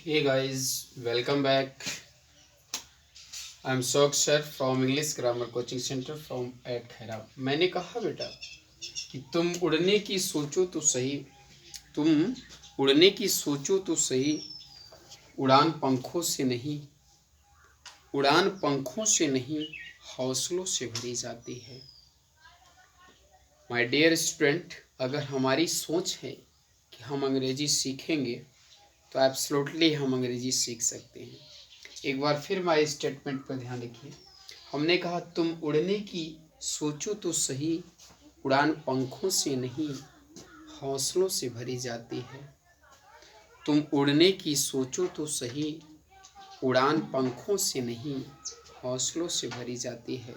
Hey guys, welcome back. I'm Shok sir from English Grammar Coaching Center from at Khaira. मैंने कहा बेटा कि तुम उड़ने की सोचो तो सही, तुम उड़ने की सोचो तो सही, उड़ान पंखों से नहीं, उड़ान पंखों से नहीं हौसलों से भरी जाती है। माय डियर स्टूडेंट, अगर हमारी सोच है कि हम अंग्रेजी सीखेंगे तो एब्सोल्युटली हम अंग्रेजी सीख सकते हैं। एक बार फिर हमारे स्टेटमेंट पर ध्यान रखिए। हमने कहा तुम उड़ने की सोचो तो सही, उड़ान पंखों से नहीं हौसलों से भरी जाती है। तुम उड़ने की सोचो तो सही, उड़ान पंखों से नहीं हौसलों से भरी जाती है।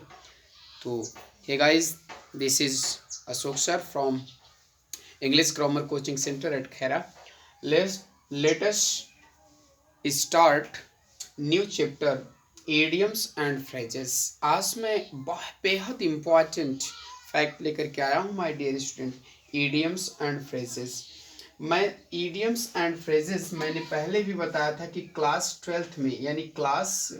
तो hey guys, this is Ashok sir from English grammar coaching centre at Khaira. Let us start new chapter idioms and phrases. आज मैं बेहद इम्पॉर्टेंट फैक्ट लेकर के आया हूँ my dear student, idioms and phrases. मैं इडियम्स एंड फ्रेजेस मैंने पहले भी बताया था कि क्लास 12th में यानी क्लास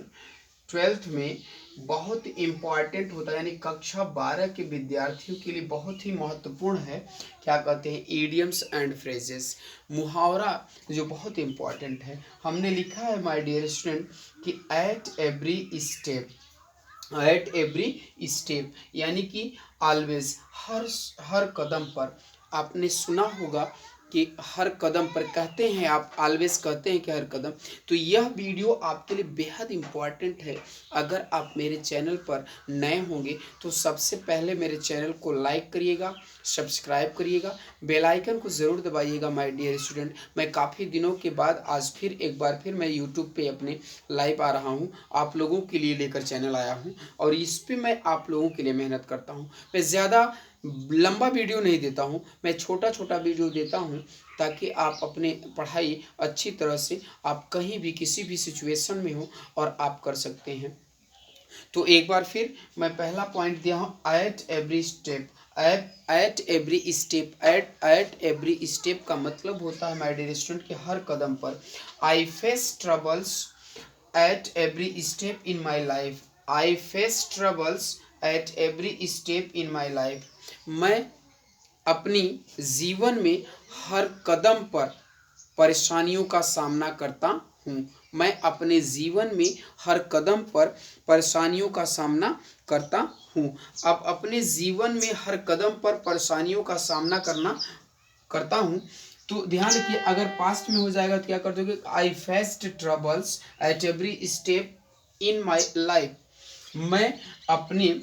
12th में बहुत इम्पॉर्टेंट होता है, यानी कक्षा 12 के विद्यार्थियों के लिए बहुत ही महत्वपूर्ण है। क्या कहते हैं? इडियम्स एंड फ्रेजेस, मुहावरा जो बहुत इम्पॉर्टेंट है। हमने लिखा है माय डियर स्टूडेंट कि एट एवरी स्टेप यानी कि ऑलवेज, हर कदम पर। आपने सुना होगा कि हर कदम पर कहते हैं, आप ऑलवेज कहते हैं कि हर कदम। तो यह वीडियो आपके लिए बेहद इम्पॉर्टेंट है। अगर आप मेरे चैनल पर नए होंगे तो सबसे पहले मेरे चैनल को लाइक करिएगा, सब्सक्राइब करिएगा, बेल आइकन को ज़रूर दबाइएगा माय डियर स्टूडेंट। मैं काफ़ी दिनों के बाद आज फिर एक बार फिर मैं यूट्यूब पे अपने लाइव आ रहा हूँ, आप लोगों के लिए लेकर चैनल आया हूँ और इस पे मैं आप लोगों के लिए मेहनत करता हूँ। मैं ज़्यादा लंबा वीडियो नहीं देता हूँ, मैं छोटा छोटा वीडियो देता हूँ ताकि आप अपने पढ़ाई अच्छी तरह से आप कहीं भी किसी भी सिचुएशन में हो और आप कर सकते हैं। तो एक बार फिर मैं पहला पॉइंट दिया हूँ, at every step. At every step का मतलब होता है माय डियर स्टूडेंट कि हर कदम पर। I face troubles at every step in my life. I face troubles at every step in my life. मैं अपनी जीवन में हर कदम पर परेशानियों का सामना करता हूँ। मैं अपने जीवन में हर कदम पर परेशानियों का सामना करता हूँ। अब अपने जीवन में हर कदम पर परेशानियों का सामना करता हूँ तो ध्यान रखिए, अगर पास्ट में हो जाएगा तो क्या कर दोगे? I faced troubles at every step in my life. मैं अपने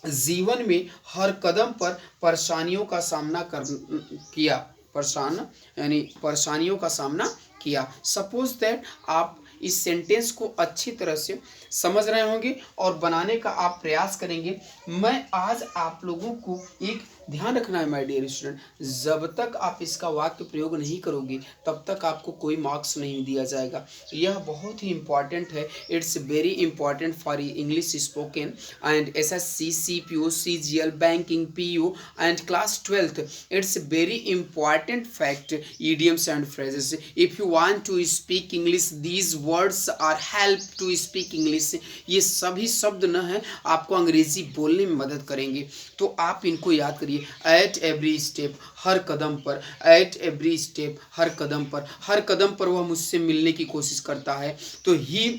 जीवन में हर कदम पर परेशानियों का सामना किया। परेशानियों का सामना किया। सपोज दैट आप इस सेंटेंस को अच्छी तरह से समझ रहे होंगे और बनाने का आप प्रयास करेंगे। मैं आज आप लोगों को एक ध्यान रखना है माय डियर स्टूडेंट, जब तक आप इसका वाक्य प्रयोग नहीं करोगे तब तक आपको कोई मार्क्स नहीं दिया जाएगा। यह बहुत ही इम्पॉर्टेंट है। It's very important for English spoken and SSC, CPO, CGL, Banking, PU and class 12th. It's very important fact, idioms and phrases. If you want to speak English, these words are help to speak English. ये सभी शब्द न है आपको अंग्रेजी बोलने में मदद करेंगे, तो आप इनको याद करिए। एट एवरी स्टेप, हर कदम पर। एट एवरी स्टेप, हर कदम पर। हर कदम पर वह मुझसे मिलने की कोशिश करता है। तो he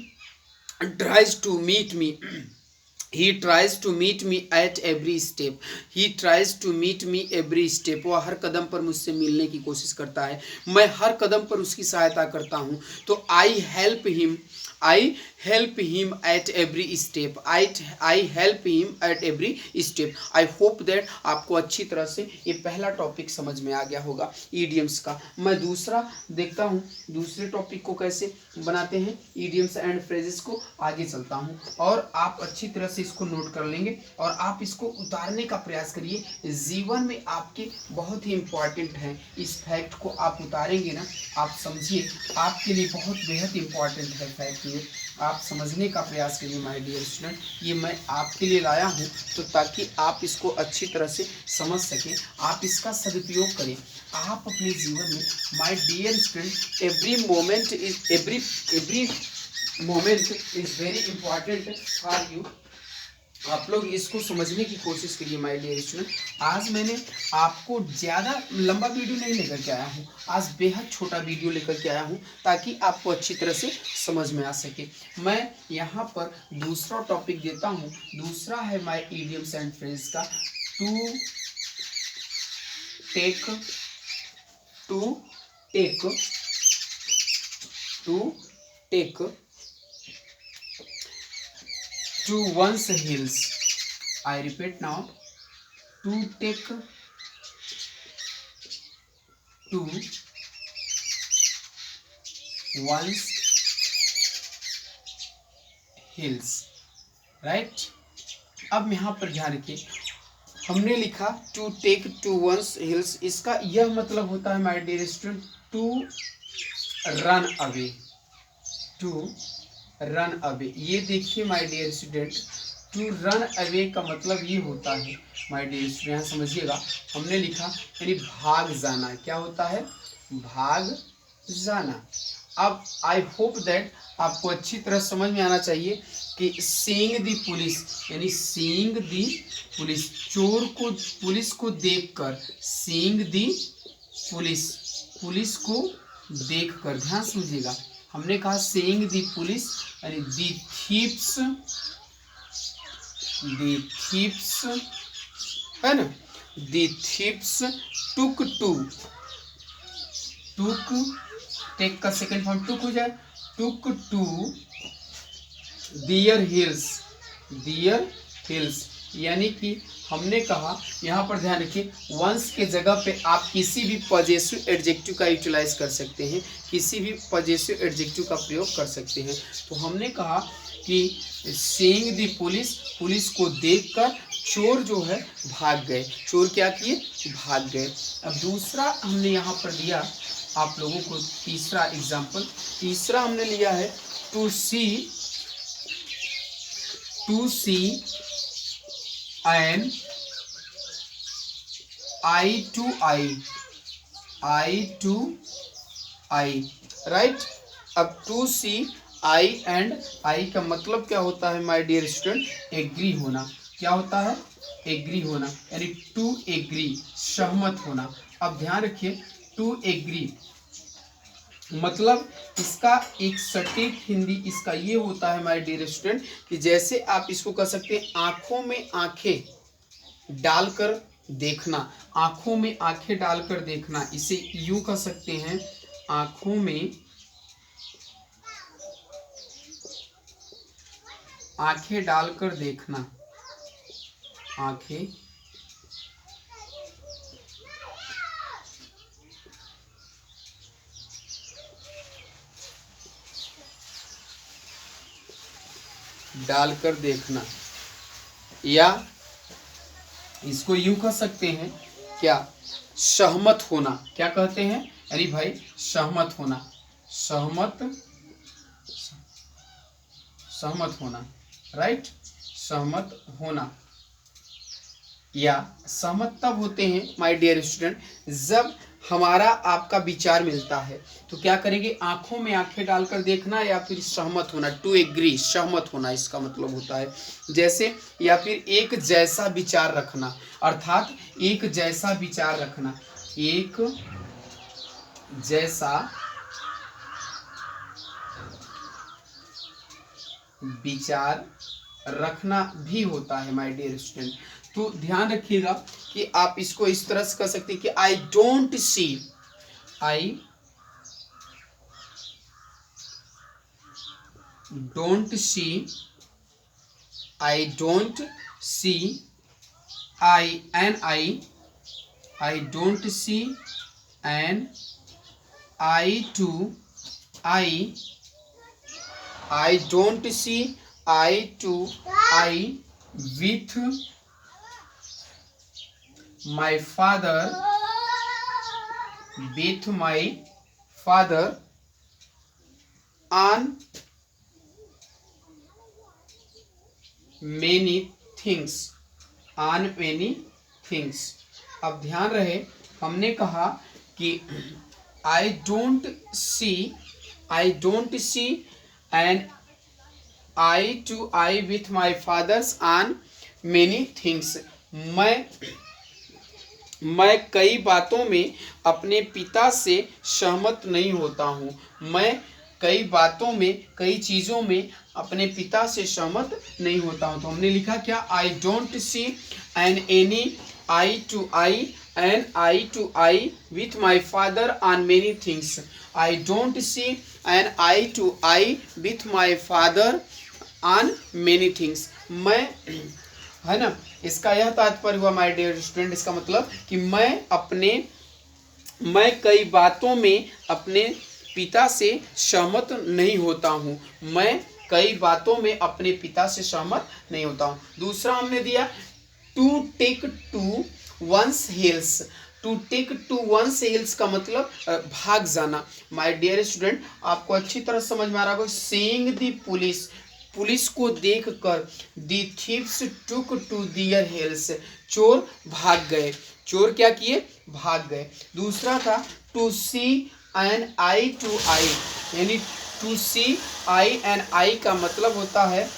tries to meet me, He tries to meet me at every step. He tries to meet me every step. वह हर कदम पर मुझसे मिलने की कोशिश करता है, मैं हर कदम पर उसकी सहायता करता हूँ। तो I help him at every step. I help him at every step. I hope that आपको अच्छी तरह से ये पहला टॉपिक समझ में आ गया होगा इडियम्स का। मैं दूसरा देखता हूँ, दूसरे टॉपिक को कैसे बनाते हैं इडियम्स एंड फ्रेजेस को। आगे चलता हूँ और आप अच्छी तरह से इसको नोट कर लेंगे और आप इसको उतारने का प्रयास करिए। जीवन में आपके बहुत ही इम्पॉर्टेंट है, इस फैक्ट को आप उतारेंगे ना, आप समझिए आपके लिए बहुत बेहद इम्पॉर्टेंट है फैक्ट। ये आप समझने का प्रयास करिए माय डियर स्टूडेंट। ये मैं आपके लिए लाया हूँ तो ताकि आप इसको अच्छी तरह से समझ सकें, आप इसका सदुपयोग करें। आप अपने जीवन में my dear student every moment is very important for you. आप लोग इसको समझने की कोशिश करिए माय डियर स्टूडेंट। आज मैंने आपको ज़्यादा लंबा वीडियो नहीं लेकर के आया हूँ, आज बेहद छोटा वीडियो लेकर के आया हूँ ताकि आपको अच्छी तरह से समझ में आ सके। मैं यहाँ पर दूसरा टॉपिक देता हूँ, दूसरा है माय इडियम्स एंड फ्रेज का to take to one's heels. I repeat now, to take to one's heels, right? अब यहाँ पर ध्यान रखिए, हमने लिखा to take to one's heels, इसका यह मतलब होता है my dear student to run away, to run away. ये देखिए my dear student, to run away का मतलब ये होता है माय डियर स्टूडेंट, यहाँ समझिएगा, हमने लिखा यानी भाग जाना। क्या होता है? भाग जाना। अब आई होप दैट आपको अच्छी तरह समझ में आना चाहिए कि सीइंग द पुलिस यानी सीइंग द पुलिस, चोर को पुलिस को देखकर, सीइंग द पुलिस, पुलिस को देखकर, ध्यान समझिएगा, हमने कहा सीइंग द पुलिस यानी द थीप्स है ना, द थीप्स टुक टेक का सेकंड फॉर्म टुक हो जाए, टुक टू दियर हिल्स, यानी कि हमने कहा, यहाँ पर ध्यान रखिए, वंस के जगह पे आप किसी भी पॉजेसिव एडजेक्टिव का यूटिलाइज कर सकते हैं, किसी भी पॉजेसिव एडजेक्टिव का प्रयोग कर सकते हैं। तो हमने कहा कि सीइंग द पुलिस, पुलिस को देखकर चोर जो है भाग गए, चोर क्या किए? भाग गए। अब दूसरा हमने यहाँ पर दिया आप लोगों को तीसरा एग्जाम्पल, तीसरा हमने लिया है to see an eye to eye, right. अब to see eye and eye का मतलब क्या होता है माय डियर स्टूडेंट? एग्री होना। क्या होता है? एग्री होना, यानी टू एग्री, सहमत होना। अब ध्यान रखिए, टू एग्री मतलब इसका एक सटीक हिंदी इसका ये होता है माय डियर स्टूडेंट कि जैसे आप इसको कह सकते हैं आंखों में आंखें डालकर देखना, आंखों में आंखें डालकर देखना, इसे यूं कह सकते हैं आंखों में आंखें डालकर देखना, आंखें डालकर देखना, या इसको यूं कह सकते हैं क्या? सहमत होना। क्या कहते हैं? अरे भाई सहमत होना, सहमत होना, राइट, सहमत होना। या सहमत तब होते हैं माय डियर स्टूडेंट जब हमारा आपका विचार मिलता है। तो क्या करेंगे? आंखों में आंखें डालकर देखना या फिर सहमत होना, टू एग्री, सहमत होना इसका मतलब होता है। जैसे या फिर एक जैसा विचार रखना, अर्थात एक जैसा विचार रखना, एक जैसा विचार रखना भी होता है माय डियर स्टूडेंट। तो ध्यान रखिएगा कि आप इसको इस तरह से कर सकते हैं कि I don't see I don't see I don't see an eye to I don't see eye to eye with my father on many things। अब ध्यान रहे, हमने कहा कि I don't see an eye to eye with my fathers on many things. मैं कई बातों में अपने पिता से सहमत नहीं होता हूँ। मैं कई बातों में, कई चीज़ों में अपने पिता से सहमत नहीं होता हूँ। तो हमने लिखा क्या, I don't see an any eye to eye an eye to eye with my father on many things. I don't see an eye to eye with my father on many things. मैं, है ना, इसका यह तात्पर्य हुआ my dear student, इसका मतलब कि मैं कई बातों में अपने पिता से सहमत नहीं होता हूँ। मैं कई बातों में अपने पिता से सहमत नहीं होता हूँ। दूसरा हमने दिया to take to one's heels. To take to one's heels का मतलब भाग जाना। माय डियर स्टूडेंट, आपको अच्छी तरह समझ में आ रहा होगा। सीइंग द पुलिस को देखकर the thieves took to their heels. चोर भाग गए। चोर क्या किए, भाग गए। दूसरा था to see an eye to eye, यानी टू सी आई एन आई का मतलब होता है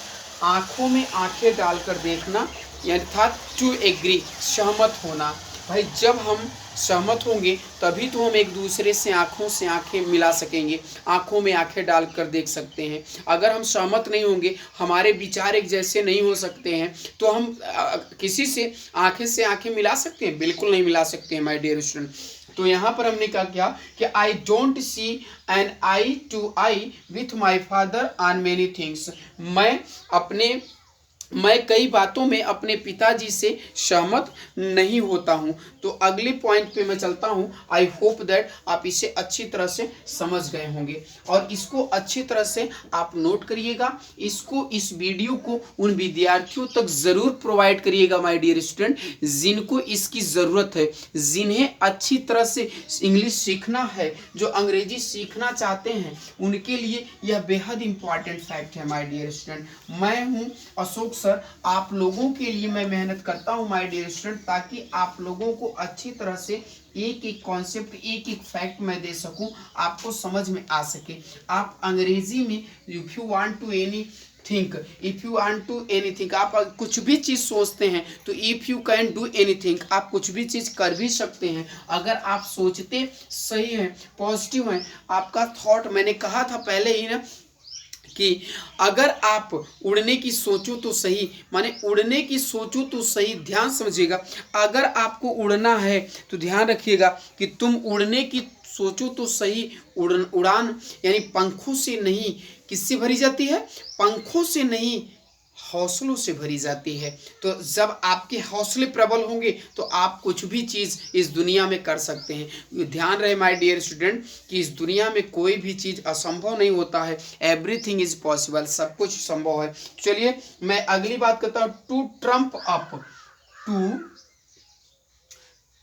आंखों में आंखें डालकर देखना, अर्थात टू एग्री, सहमत होना। भाई जब हम सहमत होंगे तभी तो हम एक दूसरे से आंखों से आंखें मिला सकेंगे, आंखों में आंखें डालकर देख सकते हैं। अगर हम सहमत नहीं होंगे, हमारे विचार एक जैसे नहीं हो सकते हैं, तो हम किसी से आंखें मिला सकते हैं? बिल्कुल नहीं मिला सकते हैं माय डियर स्टूडेंट। तो यहाँ पर हमने क्या किया कि I don't see an eye to eye with my father on many things. मैं कई बातों में अपने पिताजी से सहमत नहीं होता हूँ। तो अगले पॉइंट पे मैं चलता हूँ। आई होप दैट आप इसे अच्छी तरह से समझ गए होंगे और इसको अच्छी तरह से आप नोट करिएगा। इस वीडियो को उन विद्यार्थियों तक ज़रूर प्रोवाइड करिएगा माय डियर स्टूडेंट, जिनको इसकी ज़रूरत है, जिन्हें अच्छी तरह से इंग्लिश सीखना है, जो अंग्रेजी सीखना चाहते हैं, उनके लिए यह बेहद इंपॉर्टेंट फैक्ट है माय डियर स्टूडेंट। मैं हूँ अशोक सर, आप लोगों के लिए मैं मेहनत करता हूं माय डियर स्टूडेंट, ताकि आप लोगों को अच्छी तरह से एक एक कॉन्सेप्ट, एक एक फैक्ट मैं दे सकूं, आपको समझ में आ सके। आप अंग्रेजी में if you want to anything, आप कुछ भी चीज़ सोचते हैं तो if you can do anything, आप कुछ भी चीज़ कर भी सकते हैं अगर आप सोचते सही हैं, पॉजिटिव हैं। आपका थॉट, मैंने कहा था पहले ही ना कि अगर आप उड़ने की सोचो तो सही, माने उड़ने की सोचो तो सही, ध्यान समझिएगा। अगर आपको उड़ना है तो ध्यान रखिएगा कि तुम उड़ने की सोचो तो सही। उड़ान यानी पंखों से नहीं, किससे भरी जाती है? पंखों से नहीं, हौसलों से भरी जाती है। तो जब आपके हौसले प्रबल होंगे तो आप कुछ भी चीज़ इस दुनिया में कर सकते हैं। ध्यान रहे माय डियर स्टूडेंट कि इस दुनिया में कोई भी चीज़ असंभव नहीं होता है। एवरीथिंग इज पॉसिबल, सब कुछ संभव है। चलिए मैं अगली बात करता हूँ। To trump up, to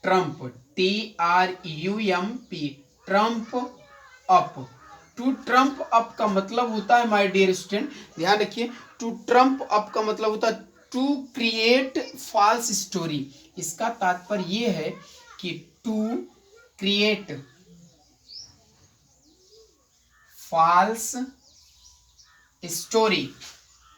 trump, TRUMP, trump up. To trump up का मतलब होता है माय डियर स्टूडेंट, ध्यान रखिए, टू ट्रम्प अप का मतलब होता है टू क्रिएट फॉल्स स्टोरी। इसका तात्पर्य ये है कि to create false story,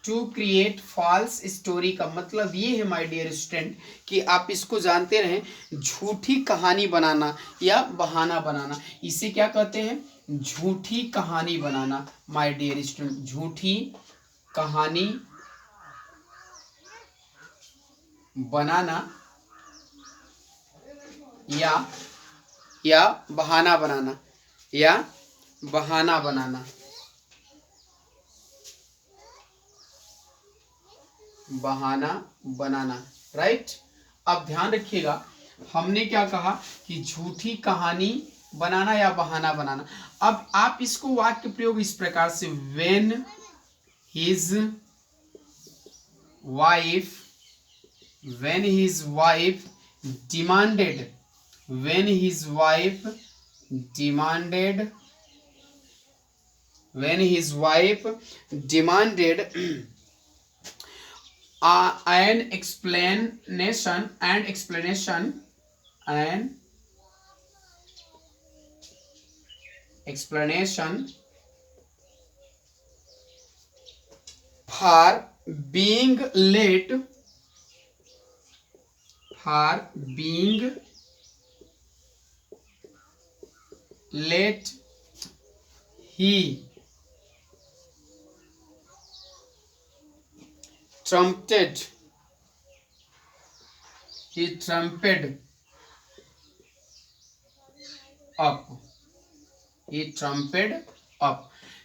to create false story का मतलब ये है माय डियर स्टूडेंट कि आप इसको जानते रहें, झूठी कहानी बनाना या बहाना बनाना, इसे क्या कहते हैं? झूठी कहानी बनाना माय डियर स्टूडेंट, झूठी कहानी बनाना या बहाना बनाना, या बहाना बनाना, बहाना बनाना, राइट। अब ध्यान रखिएगा, हमने क्या कहा कि झूठी कहानी बनाना या बहाना बनाना। अब आप इसको वाक्य प्रयोग इस प्रकार से, when his wife demanded, when his wife demanded an explanation explanation for being late, he trumpeted up।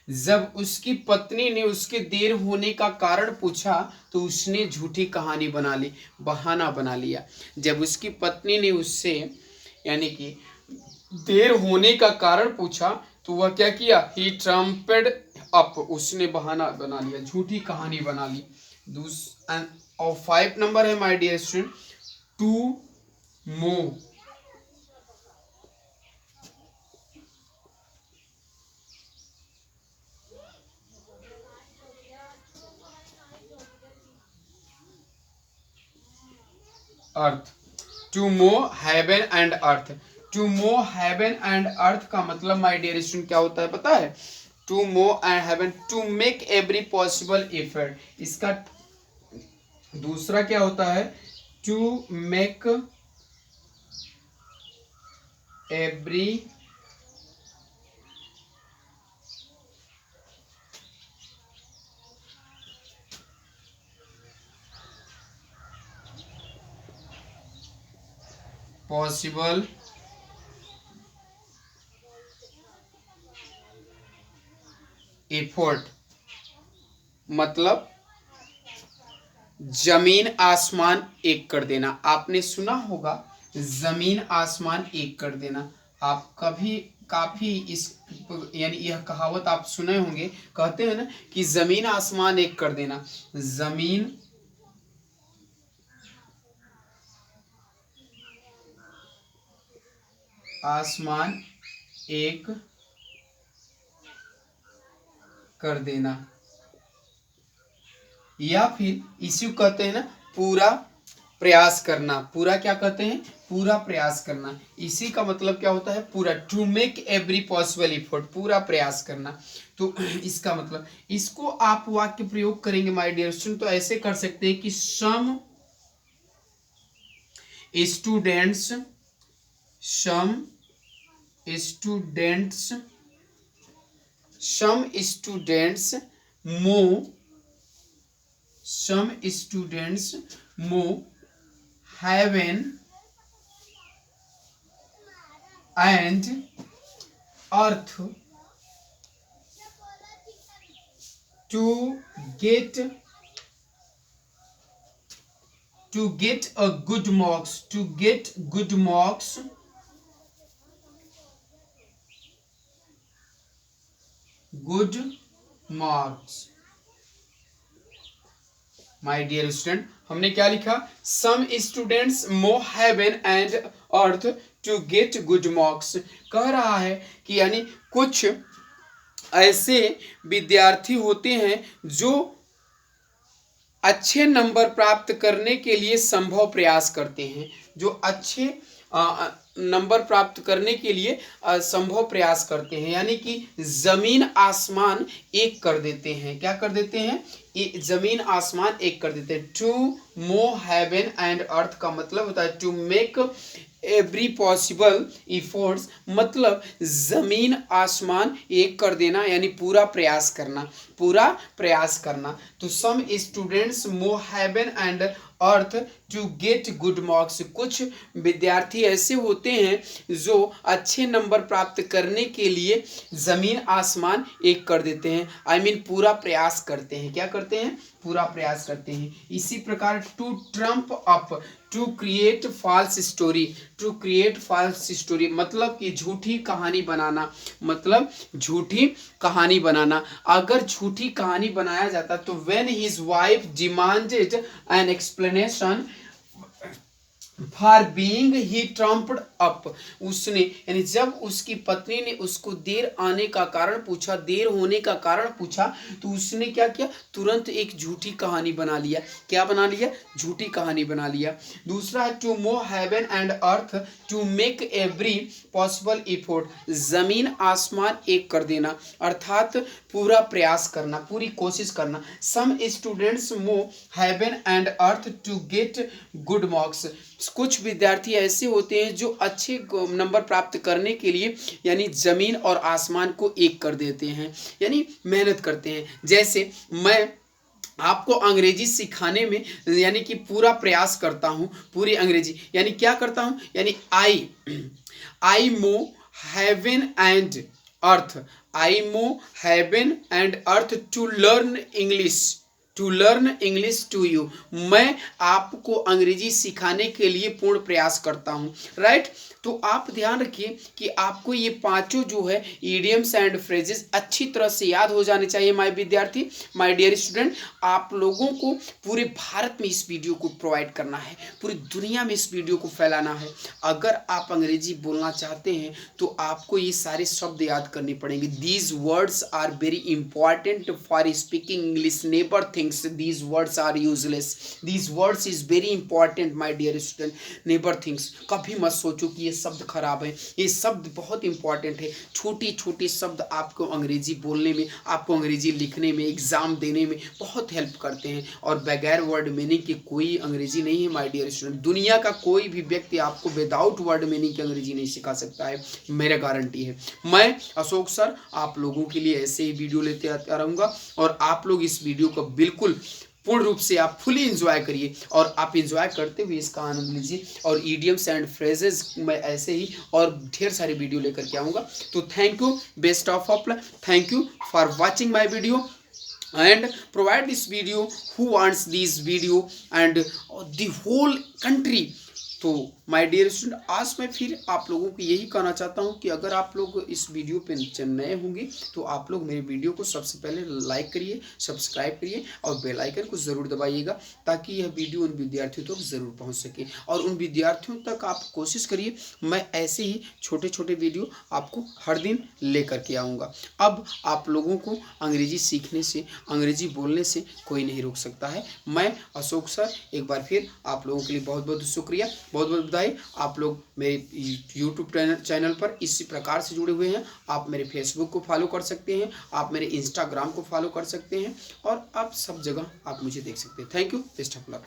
जब उसकी पत्नी ने उसके देर होने का कारण पूछा तो उसने झूठी कहानी बना ली, बहाना बना लिया। जब उसकी पत्नी ने उससे यानी कि देर होने का कारण पूछा तो वह क्या किया, ही ट्रम्पेड अप, उसने बहाना बना लिया, झूठी कहानी बना ली। और 5 नंबर है my dear student, to move. Earth, to move heaven and earth. To move heaven and earth का मतलब माय डियर स्टूडेंट क्या होता है पता है? To move and heaven, to make every possible effort. इसका दूसरा क्या होता है? To make every possible effort, मतलब जमीन आसमान एक कर देना। आपने सुना होगा जमीन आसमान एक कर देना। आप कभी काफी इस यानी यह कहावत आप सुने होंगे, कहते हैं ना कि जमीन आसमान एक कर देना। जमीन आसमान एक कर देना, या फिर इसी को कहते हैं ना पूरा प्रयास करना। पूरा क्या कहते हैं? पूरा प्रयास करना। इसी का मतलब क्या होता है? पूरा, to make every possible effort, पूरा प्रयास करना। तो इसका मतलब, इसको आप वाक्य प्रयोग करेंगे माय डियर स्टूडेंट तो ऐसे कर सकते हैं कि some students move heaven and earth to get a good marks, my dear student हमने क्या लिखा? Some students move heaven and earth to get good marks. कह रहा है कि यानी कुछ ऐसे विद्यार्थी होते हैं जो अच्छे नंबर प्राप्त करने के लिए संभव प्रयास करते हैं, जो अच्छे नंबर प्राप्त करने के लिए संभव प्रयास करते हैं, यानी कि जमीन आसमान एक कर देते हैं। क्या कर देते हैं? जमीन आसमान एक कर देते हैं। To move heaven and earth का मतलब होता है to make every possible efforts, मतलब जमीन आसमान एक कर देना, यानी पूरा प्रयास करना। तो some students move heaven and earth to get good marks. कुछ विद्यार्थी ऐसे होते हैं जो अच्छे नंबर प्राप्त करने के लिए जमीन आसमान एक कर देते हैं, I mean पूरा प्रयास करते हैं। क्या करते हैं? पूरा प्रयास करते हैं। इसी प्रकार to trump up, to create false story, मतलब कि झूठी कहानी बनाना, अगर झूठी कहानी बनाया जाता तो when his wife demanded an explanation for being he trumped up, उसने यानी जब उसकी पत्नी ने उसको देर आने का कारण पूछा, देर होने का कारण पूछा, तो उसने क्या किया, तुरंत एक झूठी कहानी बना लिया। क्या बना लिया? झूठी कहानी बना लिया। दूसरा है to move heaven and earth to make every possible effort, जमीन आसमान एक कर देना, अर्थात पूरा प्रयास करना, पूरी कोशिश करना। Some students move heaven and earth to get good marks, कुछ विद्यार्थी ऐसे होते हैं जो अच्छे नंबर प्राप्त करने के लिए यानी जमीन और आसमान को एक कर देते हैं, यानी मेहनत करते हैं। जैसे मैं आपको अंग्रेजी सिखाने में यानी कि पूरा प्रयास करता हूं, पूरी अंग्रेजी यानी क्या करता हूं, यानी I move heaven and earth, I move heaven and earth to learn English, to learn English to you, मैं आपको अंग्रेजी सिखाने के लिए पूर्ण प्रयास करता हूं। राइट, तो आप ध्यान रखिए कि आपको ये पांचों जो है इडियम्स एंड फ्रेजेस अच्छी तरह से याद हो जाने चाहिए। माय विद्यार्थी, माय डियर स्टूडेंट, आप लोगों को पूरे भारत में इस वीडियो को प्रोवाइड करना है, पूरी दुनिया में इस वीडियो को फैलाना है। अगर आप अंग्रेजी बोलना चाहते हैं तो आपको ये सारे शब्द याद करने पड़ेंगे। These words are very important for speaking English, never thinks these words are useless, these words is very important my dear student, never thinks, कभी मत सोचो कि ये शब्द खराब है, ये शब्द बहुत इंपॉर्टेंट है। छोटे छोटे शब्द आपको अंग्रेजी बोलने में, आपको अंग्रेजी लिखने में, एग्जाम देने में बहुत हेल्प करते हैं, और बगैर वर्ड मीनिंग के कोई अंग्रेजी नहीं है माय डियर स्टूडेंट। दुनिया का कोई भी व्यक्ति आपको विदाउट वर्ड मीनिंग की अंग्रेजी नहीं सिखा सकता है, मेरा गारंटी है। मैं अशोक सर आप लोगों के लिए ऐसे ही वीडियो लेते आता रहूँगा, और आप लोग इस वीडियो को बिल्कुल पूर्ण रूप से आप फुली एंजॉय करिए, और आप एंजॉय करते हुए इसका आनंद लीजिए। और इडियम्स एंड फ्रेजेस मैं ऐसे ही और ढेर सारी वीडियो लेकर के आऊँगा। तो thank you, best of luck, thank you for watching my video and provide this video who wants this video and the whole country। तो माय डियर स्टूडेंट, आज मैं फिर आप लोगों को यही कहना चाहता हूं कि अगर आप लोग इस वीडियो पे नए होंगे तो आप लोग मेरे वीडियो को सबसे पहले लाइक करिए, सब्सक्राइब करिए और बेल आइकन को ज़रूर दबाइएगा, ताकि यह वीडियो उन विद्यार्थियों तक ज़रूर पहुंच सके। और उन विद्यार्थियों तक आप कोशिश करिए, मैं ऐसे ही छोटे छोटे वीडियो आपको हर दिन लेकर के आऊँगा। अब आप लोगों को अंग्रेजी सीखने से, अंग्रेजी बोलने से कोई नहीं रोक सकता है। मैं अशोक सर एक बार फिर आप लोगों के लिए बहुत बहुत शुक्रिया, बहुत बहुत बधाई। आप लोग मेरे यूट्यूब चैनल पर इसी प्रकार से जुड़े हुए हैं। आप मेरे फेसबुक को फॉलो कर सकते हैं, आप मेरे इंस्टाग्राम को फॉलो कर सकते हैं, और आप सब जगह आप मुझे देख सकते हैं। Thank you, best of luck.